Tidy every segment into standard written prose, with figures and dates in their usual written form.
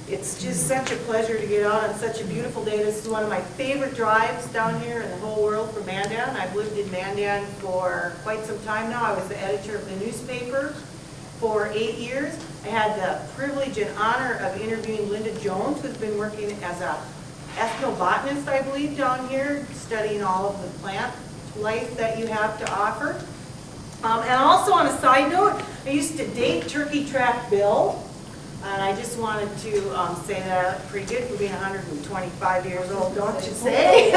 It's just such a pleasure to get out on such a beautiful day. This is one of my favorite drives down here in the whole world for Mandan. I've lived in Mandan for quite some time now. I was the editor of the newspaper for 8 years. I had the privilege and honor of interviewing Linda Jones, who's been working as a ethnobotanist, I believe, down here, studying all of the plant life that you have to offer. And also on a side note, I used to date Turkey Track Bill. And I just wanted to say that pretty good for being 125 years old, don't you say?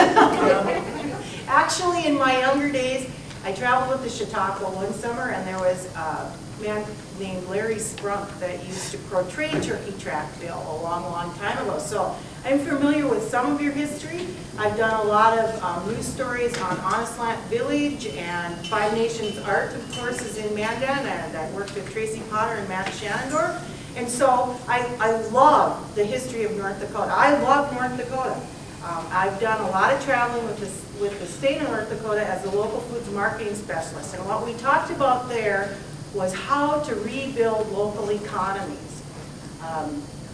Actually, in my younger days, I traveled with the Chautauqua one summer, and there was a man named Larry Sprunk that used to portray Turkey Track Bill a long, long time ago. So I'm familiar with some of your history. I've done a lot of news stories on Honestland Village, and Five Nations Art, of course, is in Mandan, and I worked with Tracy Potter and Matt Shenandoah. And so I love the history of North Dakota. I love North Dakota. I've done a lot of traveling with the state of North Dakota as a local foods marketing specialist. And what we talked about there was how to rebuild local economies.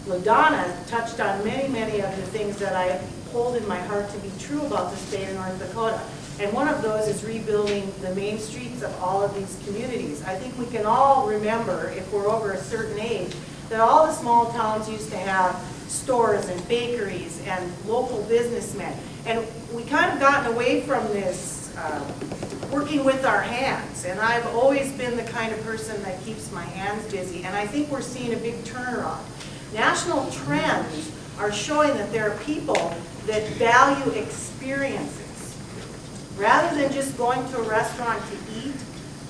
LaDonna touched on many, many of the things that I hold in my heart to be true about the state of North Dakota. And one of those is rebuilding the main streets of all of these communities. I think we can all remember, if we're over a certain age, that all the small towns used to have stores and bakeries and local businessmen. And we kind of gotten away from this working with our hands. And I've always been the kind of person that keeps my hands busy. And I think we're seeing a big turnaround. National trends are showing that there are people that value experiences. Rather than just going to a restaurant to eat,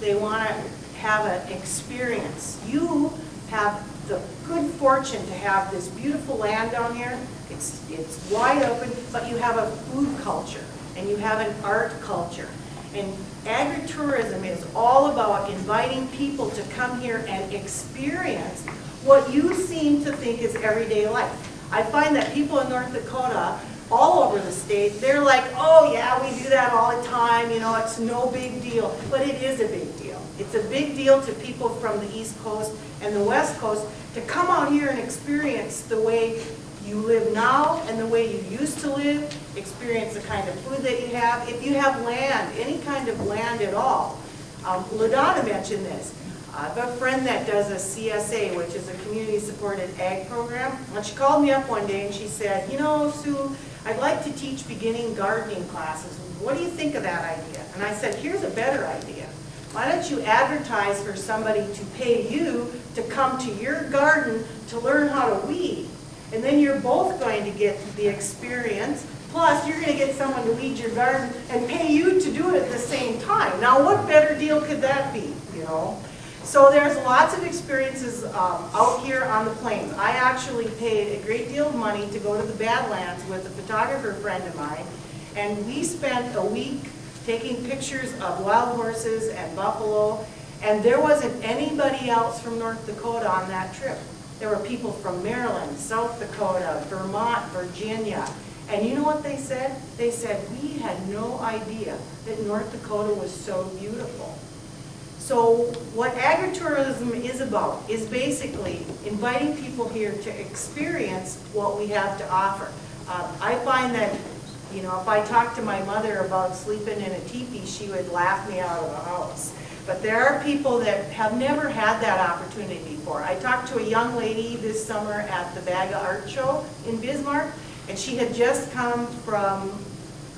they want to have an experience. You have the good fortune to have this beautiful land down here. It's wide open, but you have a food culture and you have an art culture. And agritourism is all about inviting people to come here and experience what you seem to think is everyday life. I find that people in North Dakota, all over the state, they're like, oh yeah, we do that all the time, you know, it's no big deal. But it is a big deal. It's a big deal to people from the East Coast and the West Coast to come out here and experience the way you live now and the way you used to live, experience the kind of food that you have. If you have land, any kind of land at all. LaDonna mentioned this. I have a friend that does a CSA, which is a community-supported ag program. And she called me up one day and she said, you know, Sue, I'd like to teach beginning gardening classes. What do you think of that idea? And I said, here's a better idea. Why don't you advertise for somebody to pay you to come to your garden to learn how to weed? And then you're both going to get the experience, plus you're going to get someone to weed your garden and pay you to do it at the same time. Now what better deal could that be, you know? So there's lots of experiences out here on the plains. I actually paid a great deal of money to go to the Badlands with a photographer friend of mine, and we spent a week taking pictures of wild horses and buffalo, and there wasn't anybody else from North Dakota on that trip. There were people from Maryland, South Dakota, Vermont, Virginia, and you know what they said? They said, we had no idea that North Dakota was so beautiful. So what agritourism is about is basically inviting people here to experience what we have to offer. I find that, you know, if I talked to my mother about sleeping in a teepee, she would laugh me out of the house. But there are people that have never had that opportunity before. I talked to a young lady this summer at the Baga Art Show in Bismarck, and she had just come from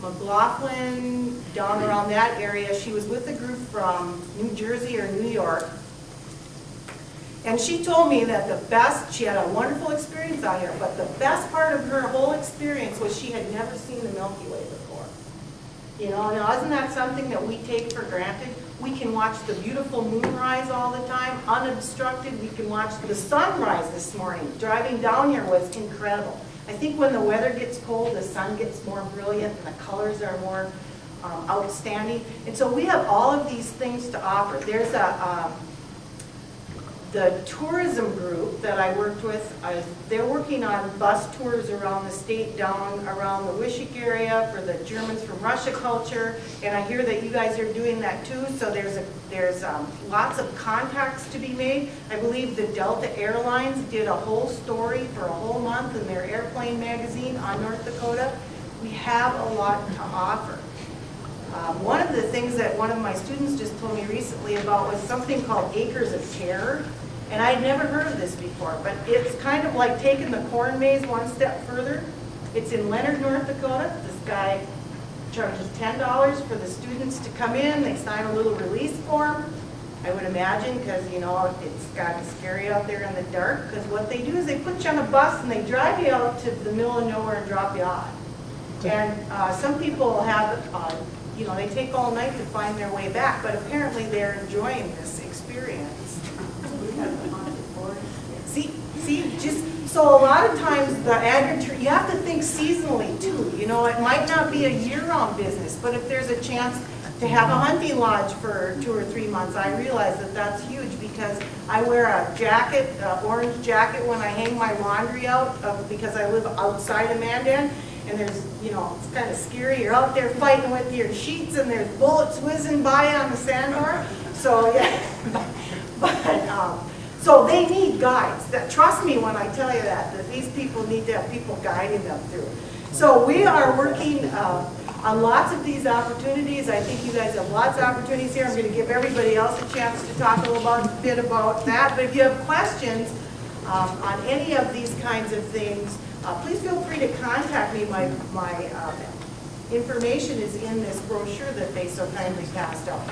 McLaughlin, down around that area. She was with a group from New Jersey or New York. And she told me that the best, she had a wonderful experience out here, but the best part of her whole experience was she had never seen the Milky Way before. You know, now isn't that something that we take for granted? We can watch the beautiful moonrise all the time, unobstructed. We can watch the sunrise this morning. Driving down here was incredible. I think when the weather gets cold, the sun gets more brilliant and the colors are more outstanding. And so we have all of these things to offer. There's a The tourism group that I worked with, they're working on bus tours around the state, down around the Wishick area for the Germans from Russia culture, and I hear that you guys are doing that too, so there's lots of contacts to be made. I believe the Delta Airlines did a whole story for a whole month in their airplane magazine on North Dakota. We have a lot to offer. One of the things that one of my students just told me recently about was something called Acres of Terror. And I'd never heard of this before, but it's kind of like taking the corn maze one step further. It's in Leonard, North Dakota. This guy charges $10 for the students to come in. They sign a little release form, I would imagine, because, you know, it's got to be scary out there in the dark. Because what they do is they put you on a bus and they drive you out to the middle of nowhere and drop you off. And some people have, you know, they take all night to find their way back, but apparently they're enjoying this experience. So a lot of times you have to think seasonally too. You know, it might not be a year-round business, but if there's a chance to have a hunting lodge for 2 or 3 months, I realize that that's huge because I wear a jacket, orange jacket when I hang my laundry out because I live outside of Mandan. And there's, you know, it's kind of scary. You're out there fighting with your sheets and there's bullets whizzing by on the sandbar. So, yeah. So they need guides. Trust me when I tell you that these people need to have people guiding them through. So we are working on lots of these opportunities. I think you guys have lots of opportunities here. I'm going to give everybody else a chance to talk a little bit about that. But if you have questions on any of these kinds of things, please feel free to contact me. My information is in this brochure that they so kindly passed out.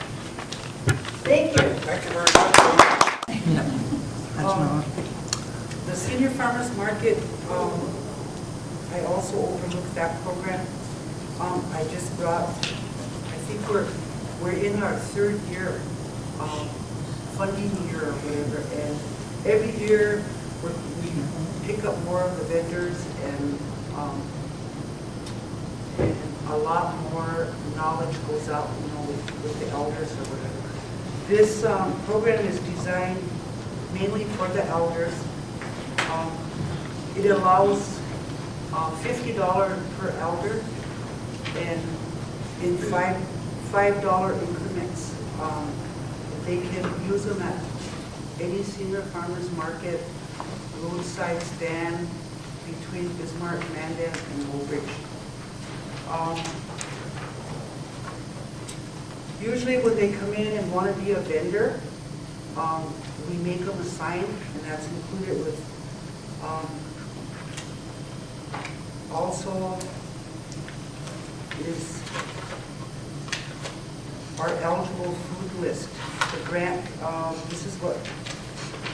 Thank you. Thank you very much. The Senior Farmers Market, I also overlooked that program. I just brought, I think we're in our 3rd year, funding year or whatever, and every year we pick up more of the vendors and a lot more knowledge goes out, you know, with the elders or whatever. This program is designed mainly for the elders. It allows $50 per elder and in $5 increments. They can use them at any senior farmers market, roadside stand between Bismarck, Mandan, and Woolbridge. Usually when they come in and want to be a vendor, we make them a sign, and that's included with also is our eligible food list. The grant, this is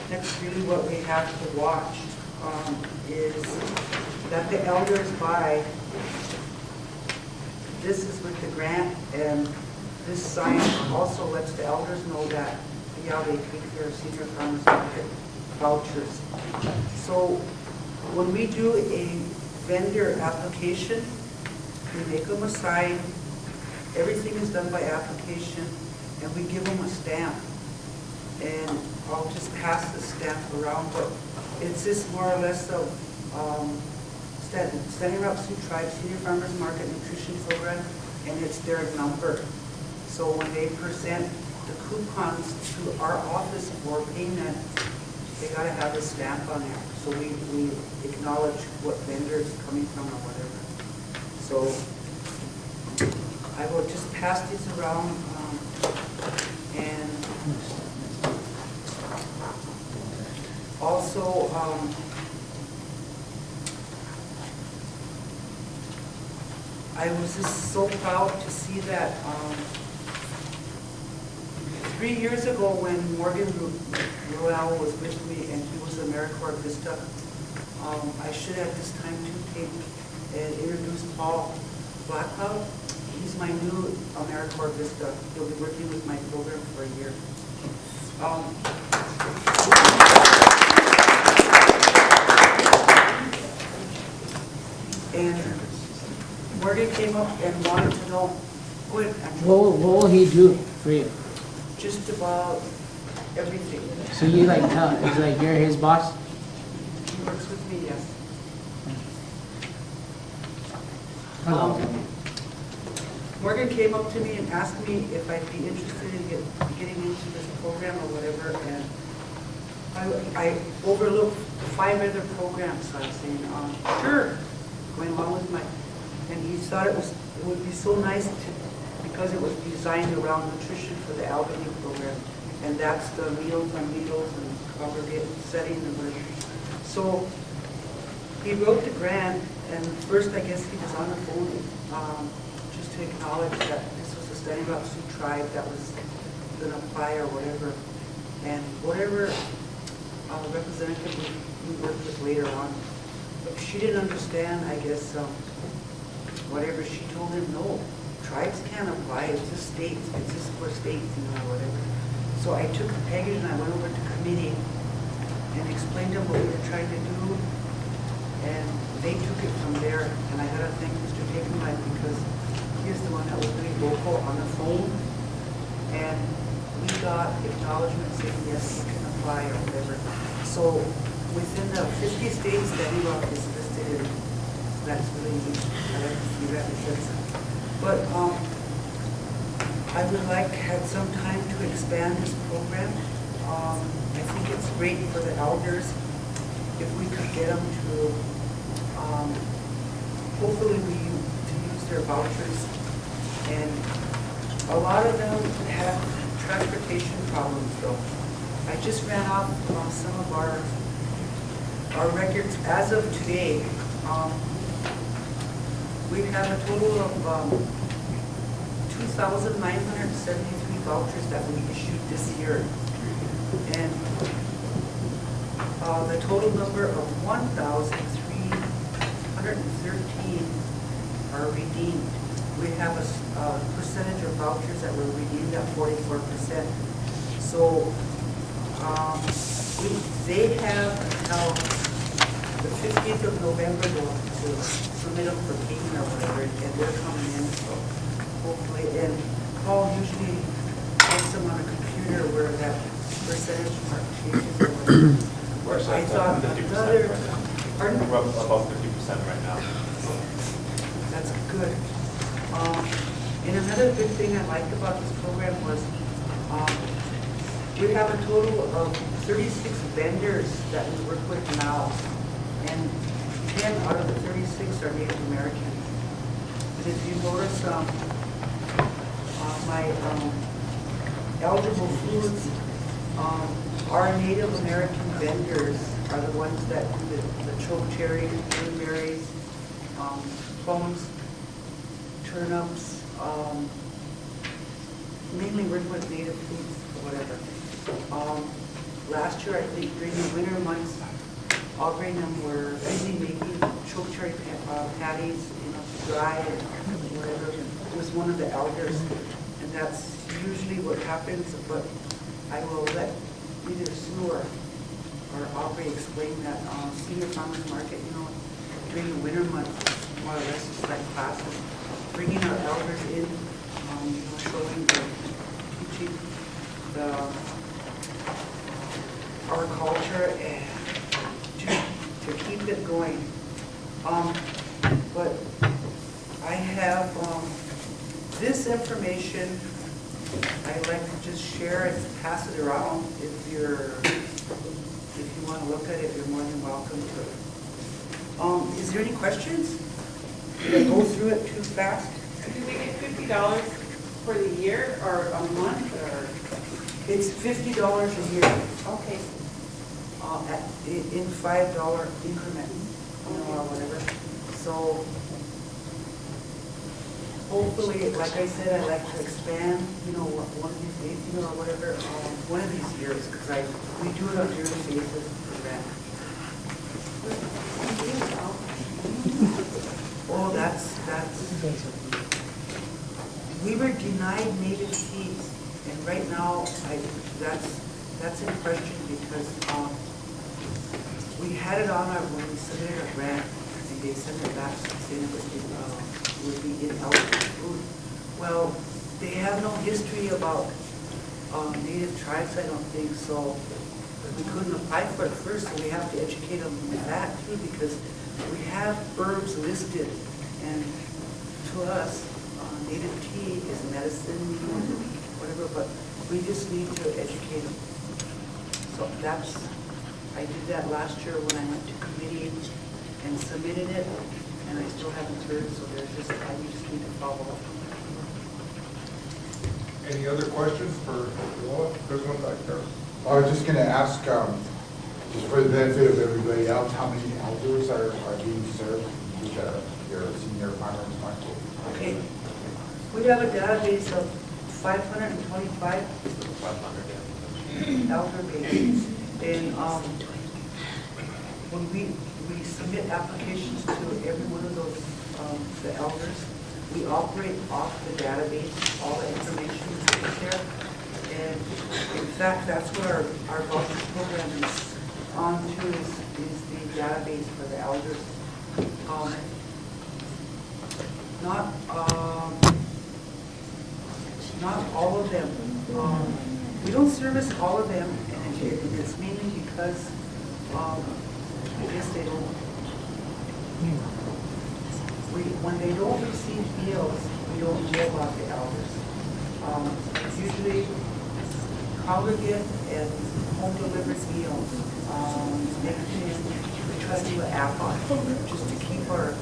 that's really what we have to watch, is that the elders buy. This is with the grant, and this sign also lets the elders know that, yeah, they take their senior farmers market vouchers. So when we do a vendor application, we make them a sign. Everything is done by application, and we give them a stamp. And I'll just pass the stamp around, but it's just more or less of Standing Up Sioux Tribe Senior Farmers Market Nutrition Program, and it's their number. So when they present the coupons to our office for payment, they got to have a stamp on there. So we acknowledge what vendor it's coming from or whatever. So I will just pass these around and also I was just so proud to see that 3 years ago when Morgan Luella was with me and he was AmeriCorps Vista, I should at this time to take and introduce Paul Blackout. He's my new AmeriCorps Vista. He'll be working with my program for a year. And Morgan came up and wanted to know what will he do for you? just about everything. So you like tell, is like you're his boss? He works with me, yes. Hello. Morgan came up to me and asked me if I'd be interested in getting into this program or whatever, and I overlooked 5 other programs, so I was saying, sure, going along with my, and he thought it would be so nice because it was designed around nutrition for the elderly program, and that's the meals on meals and congregate setting and whatever. So he wrote the grant, and first I guess he was on the phone just to acknowledge that this was a Standing Rock Sioux tribe that was going to apply or whatever, and whatever representative we worked with later on. But she didn't understand, I guess, whatever she told him, no, tribes can't apply, it's just states, it's just for states, you know, whatever. So I took the package and I went over to committee and explained to them what we were trying to do, and they took it from there. And I had to thank Mr. Takenline because he is the one that was really vocal on the phone, and we got acknowledgement saying, yes, you can apply or whatever. So within the 50 states, Standing Rock is listed in. That's really neat. I like to see that in sense. But I would like to have some time to expand this program. I think it's great for the elders if we could get them to, hopefully to use their vouchers. And a lot of them have transportation problems though. I just ran off some of our records as of today. We have a total of 2,973 vouchers that we issued this year. And the total number of 1,313 are redeemed. We have a percentage of vouchers that were redeemed at 44%. So they have until the 15th of November to submit them for payment or whatever, and they're coming in. So hopefully, and Paul usually puts them on a computer where that percentage mark changes or whatever. I thought 50% another, right now. pardon? We're up about 50% right now. That's good. And another good thing I liked about this program was we have a total of 36 vendors that we work with now, and 10 out of the 36 are Native American. And if you notice my eligible foods, our Native American vendors are the ones that do the choke cherries, blueberries, plums, turnips, mainly working with native foods or whatever. Last year, I think during the winter months, all grain them were busy making choke cherry patties, you know, dry and whatever. It was one of the elders, and that's usually what happens. But I will let either Sue or Aubrey explain that senior farmers market, you know, during the winter months, more or less it's like classes, bringing our elders in, you know, showing teaching our culture and to keep it going. But I have this information I'd like to just share and pass it around. If you want to look at it, you're more than welcome to. Is there any questions? Did I go through it too fast? Do we get $50 for the year or a month or? It's $50 a year. Okay. In $5 increment, you know, or whatever. So hopefully, like I said, I'd like to expand, you know, one of these days, you know, or whatever, one of these years, because we do it on a yearly basis for rent. Oh, that's, we were denied native seeds, and right now, that's in question because we had it on our, when we submitted our grant, and they sent it back saying it would be ineligible food. Well, they have no history about native tribes, I don't think so. But we couldn't apply for it first, so we have to educate them with that too, because we have herbs listed, and to us, native tea is medicine, whatever, but we just need to educate them. So I did that last year when I went to committee and submitted it, and I still haven't heard, so we just need to follow up. Any other questions for Luella? There's one back there. I was just going to ask, just for the benefit of everybody else, how many elders are being served with your senior farmers market? Okay. We have a database of 525 elder babies. And when we submit applications to every one of those, the elders, we operate off the database, all the information is there. And in fact, that's what our voucher program is on to, is the database for the elders. Not all of them. We don't service all of them, and it's mainly because I guess they don't. When they don't receive meals, we don't know about the elders. Usually, congregate and home delivered meals. We try to do an app on it, just to keep our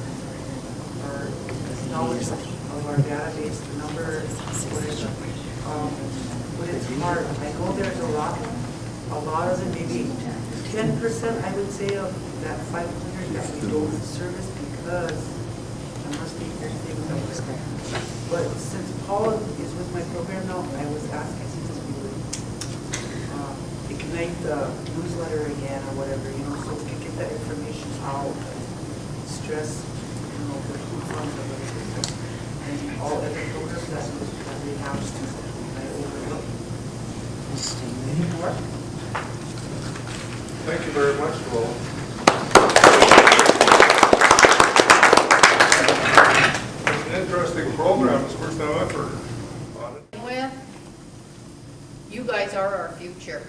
knowledge of our database, the number, whatever. When it's hard, I know there's a lot of them, maybe 10%, I would say, of that 500 that we don't service because there must be things else. But since Paul is with my program now, I was asking if we would ignite the newsletter again or whatever, so we can get that information out, stress, the food funds or whatever. And all other programs that we have I overlook. Any more? Thank you very much, Luella. It's an interesting program. It's the first time I've heard about it. With, you guys are our future.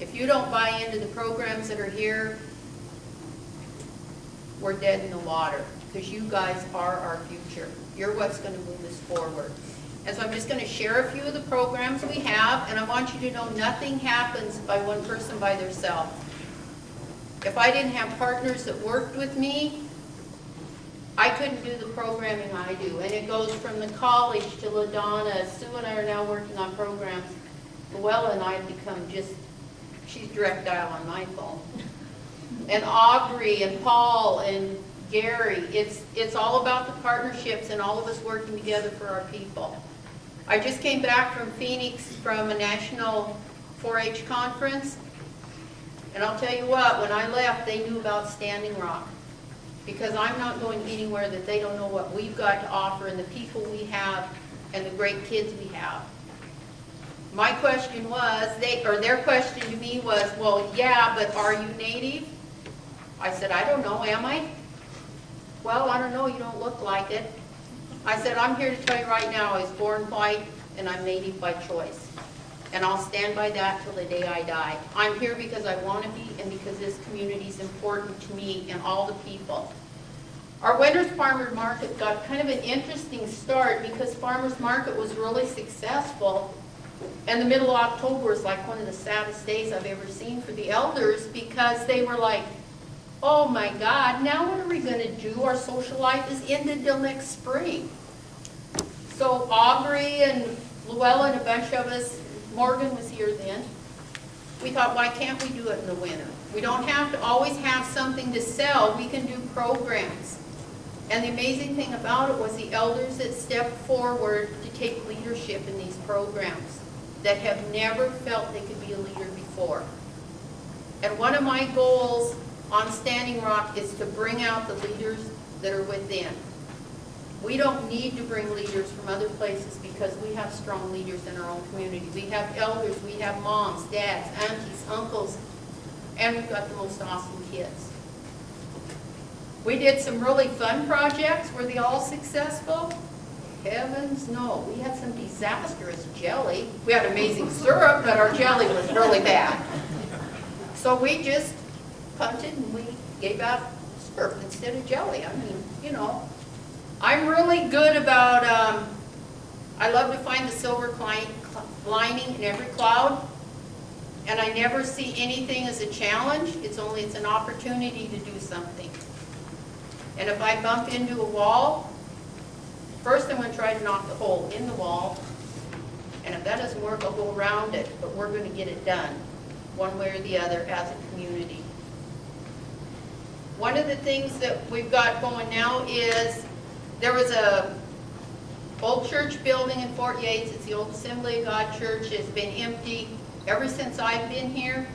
If you don't buy into the programs that are here, we're dead in the water, because you guys are our future. You're what's going to move us forward. And so I'm just going to share a few of the programs we have, and I want you to know nothing happens by one person by themselves. If I didn't have partners that worked with me, I couldn't do the programming I do. And it goes from the college to LaDonna. Sue and I are now working on programs. Luella and I have become she's direct dial on my phone. And Aubrey and Paul and Gary, it's all about the partnerships and all of us working together for our people. I just came back from Phoenix from a national 4-H conference, and I'll tell you what, when I left, they knew about Standing Rock, because I'm not going anywhere that they don't know what we've got to offer and the people we have and the great kids we have. My question was, their question to me was, well, yeah, but are you Native? I said, I don't know, am I? Well, I don't know, you don't look like it. I said, I'm here to tell you right now, I was born white and I'm Native by choice. And I'll stand by that till the day I die. I'm here because I want to be and because this community is important to me and all the people. Our Winter's Farmers Market got kind of an interesting start because Farmers Market was really successful. And the middle of October was like one of the saddest days I've ever seen for the elders, because they were like, oh my God, now what are we going to do? Our social life is ended till next spring. So Aubrey and Luella and a bunch of us, Morgan was here then, we thought, why can't we do it in the winter? We don't have to always have something to sell. We can do programs. And the amazing thing about it was the elders that stepped forward to take leadership in these programs that have never felt they could be a leader before. And one of my goals on Standing Rock is to bring out the leaders that are within. We don't need to bring leaders from other places because we have strong leaders in our own community. We have elders, we have moms, dads, aunties, uncles, and we've got the most awesome kids. We did some really fun projects. Were they all successful? Heavens, no. We had some disastrous jelly. We had amazing syrup, but our jelly was really bad. So we just punted and we gave out syrup instead of jelly. I mean, you know, I'm really good about, I love to find the silver lining in every cloud. And I never see anything as a challenge. It's an opportunity to do something. And if I bump into a wall, first I'm going to try to knock the hole in the wall. And if that doesn't work, I'll go around it. But we're going to get it done, one way or the other, as a community. One of the things that we've got going now is there was a old church building in Fort Yates. It's the old Assembly of God church. It's been empty ever since I've been here.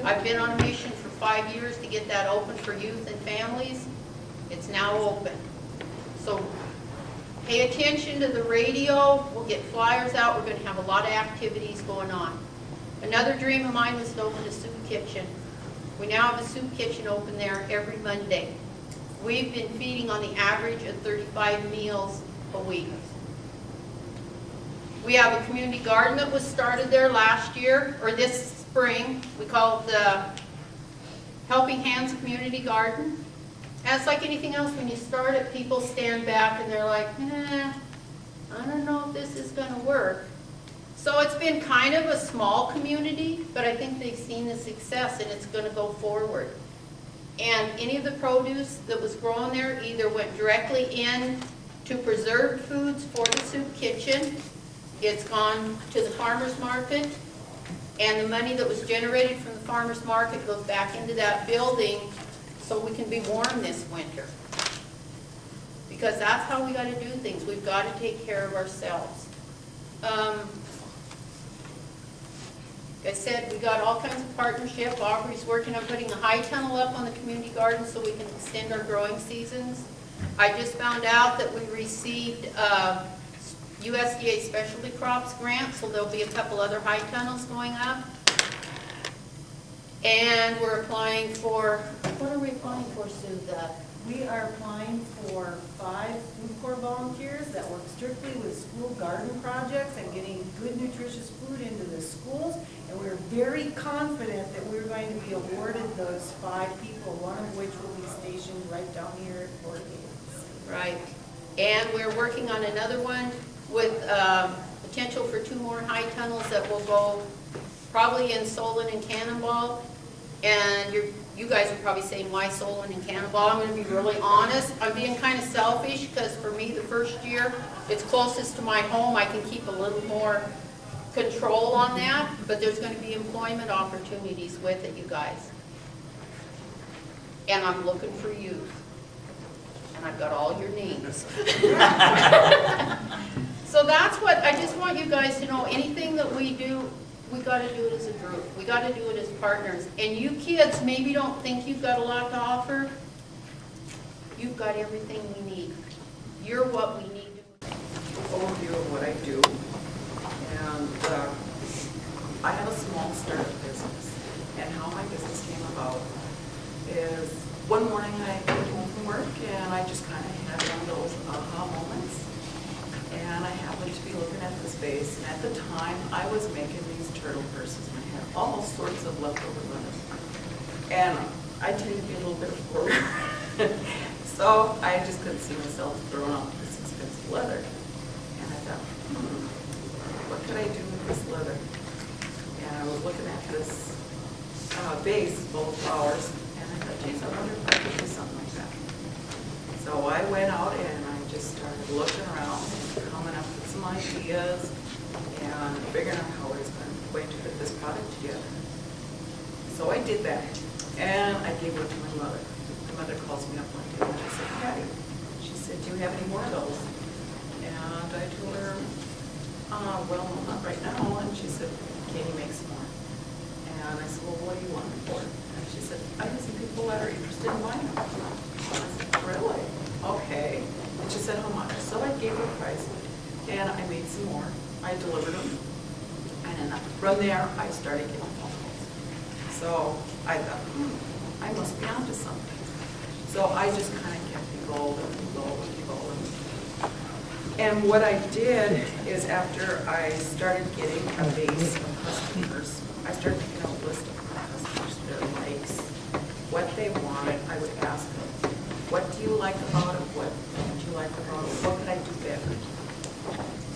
I've been on a mission for 5 years to get that open for youth and families. It's now open. So pay attention to the radio. We'll get flyers out. We're going to have a lot of activities going on. Another dream of mine was to open a soup kitchen. We now have a soup kitchen open there every Monday. We've been feeding on the average of 35 meals a week. We have a community garden that was started there last year, or this spring. We call it the Helping Hands Community Garden. And it's like anything else, when you start it, people stand back and they're like, I don't know if this is going to work. So it's been kind of a small community, but I think they've seen the success and it's going to go forward. And any of the produce that was grown there either went directly in to preserved foods for the soup kitchen. It's gone to the farmer's market, and the money that was generated from the farmer's market goes back into that building so we can be warm this winter. Because that's how we got to do things. We've got to take care of ourselves. Like I said, we got all kinds of partnership. Aubrey's working on putting a high tunnel up on the community garden so we can extend our growing seasons. I just found out that we received USDA specialty crops grant, so there'll be a couple other high tunnels going up. And we're applying for, what are we applying for, Sue? We are applying for 5 food corps volunteers that work strictly with school garden projects and getting good nutritious food into the schools. And we're very confident that we're going to be awarded those 5 people, one of which will be stationed right down here at Fort Yates. Right. And we're working on another one with potential for 2 more high tunnels that will go probably in Solon and Cannonball. And you guys are probably saying, why Solon and Cannonball? I'm going to be really honest. I'm being kind of selfish because for me, the first year, it's closest to my home. I can keep a little more control on that, but there's going to be employment opportunities with it, you guys. And I'm looking for youth. And I've got all your names. So that's what, I just want you guys to know, anything that we do, we got to do it as a group. We got to do it as partners. And you kids maybe don't think you've got a lot to offer. You've got everything we need. You're what we need. Overview of what I do. And I have a small startup business. And how my business came about is one morning I came home from work and I just kind of had one of those aha moments. And I happened to be looking at this vase, and at the time I was making these turtle purses and I had all sorts of leftover leather. And I tend to be a little bit of a hoarder. So I just couldn't see myself throwing out this expensive leather. And I thought, what could I do with this leather? And I was looking at this vase full of flowers, and I thought, geez, I wonder if I could do something like that. So I went out and I just started looking around and coming up with some ideas and figuring out how I was going to put this product together. So I did that, and I gave it to my mother. My mother calls me up one day and she said, Patty, she said, do you have any more of those? And I told her, well, not right now. And she said, can you make some more? And I said, well, what do you want them for? And she said, I have some people that are interested in buying them. And I said, really? Okay. And she said, how much? So I gave her a price, and I made some more. I delivered them, and then from there, I started getting phone calls. So I thought, I must be onto something. So I just kind of kept evolving. And what I did is after I started getting a base of customers, I started making a list of my customers, their likes, what they wanted. I would ask them, what do you like about it? What don't you like about it? What could I do better?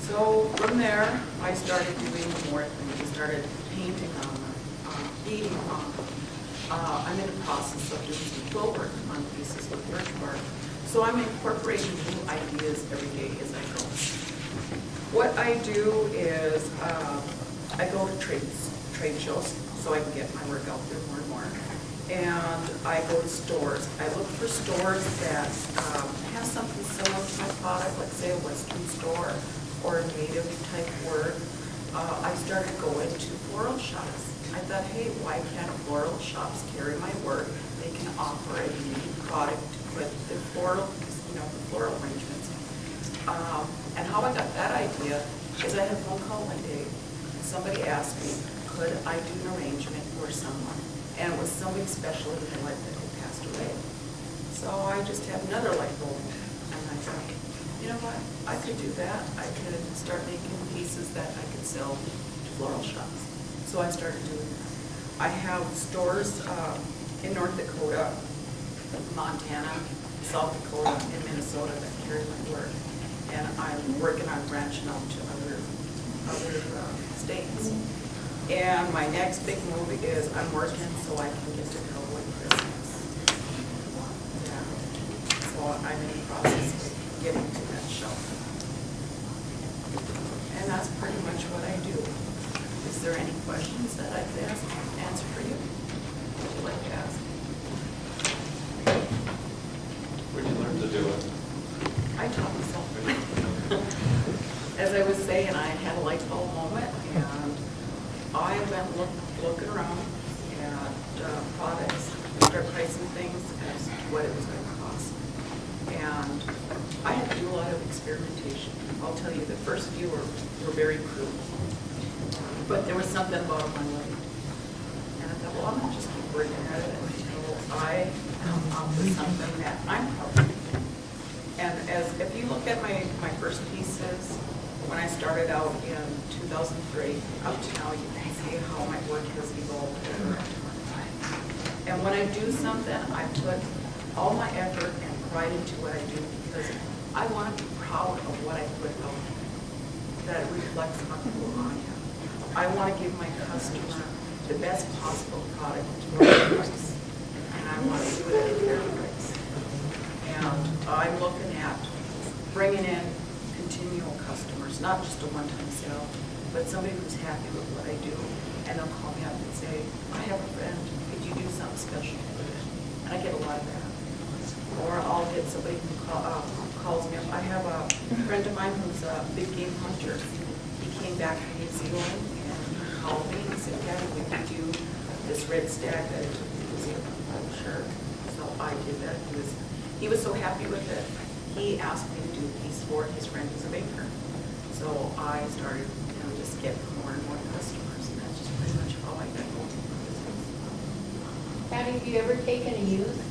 So from there, I started doing more things. I started painting on them, beading on them. I'm in the process of doing some quill work on pieces with birch bark. So I'm incorporating new ideas every day as I go. What I do is I go to trade shows so I can get my work out there more and more. And I go to stores. I look for stores that have something similar to my product, like say a Western store or a native type work. I started going to floral shops. I thought, hey, why can't floral shops carry my work? They can offer a unique product with the floral, the floral arrangements. And how I got that idea is I had a phone call one day. Somebody asked me, could I do an arrangement for someone? And it was somebody special in my life that had passed away. So I just had another light bulb. And I thought, you know what? I could do that. I could start making pieces that I could sell to floral shops. So I started doing that. I have stores in North Dakota, Montana, South Dakota, and Minnesota that carry my work. And I'm working on branching out to other states. And my next big move is I'm working so I can get to Cowboy Christmas. Yeah. So I'm in the process of getting to that show. And that's pretty much what I do. Is there any questions that I could answer for you? Would you like to ask? Where'd you learn to do it? I taught myself. As I was saying, I had a light bulb moment, and I went looking around at products, started pricing things as to what it was going to cost. And I had to do a lot of experimentation. I'll tell you, the first few were very crude. But there was something about them I liked. And I thought, well, I'm going to just keep working at it until I come up with something that I'm proud of. And if you look at my first pieces, when I started out in 2003, up to now, you can see how my work has evolved over time. And when I do something, I put all my effort and pride into what I do because I want to be proud of what I put out, that it reflects on who I am. I want to give my customer the best possible product for their price. And I want to do it at a fair price. And I'm looking at bringing in continual customers, not just a one-time sale, but somebody who's happy with what I do. And they'll call me up and say, I have a friend, could you do something special for them? And I get a lot of that. Or I'll get somebody who calls me up. I have a friend of mine who's a big game hunter. He came back from New Zealand and he called me and said, Gabby, we could do this red stag that I took to New Zealand. I'm sure. So I did that. He was so happy with it. He asked me to do a piece for his friend who's a baker. So I started, just getting more and more customers, and that's just pretty much how I got going. Patty, have you ever taken a youth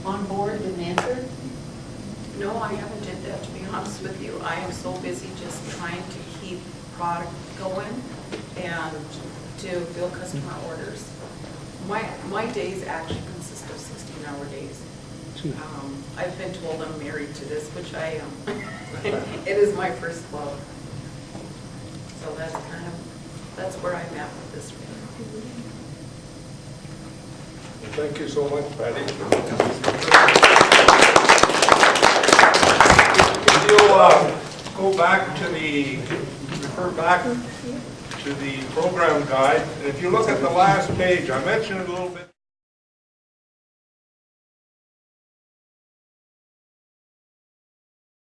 on board to mentor? No, I haven't did that, to be honest with you. I am so busy just trying to keep product going and to fill customer orders. My days actually consist of 16-hour days. I've been told I'm married to this, which I am. It is my first love. So that's where I'm at with this right now. Well, thank you so much, Patty. If you'll go back to refer back to the program guide, and if you look at the last page, I mentioned it a little bit.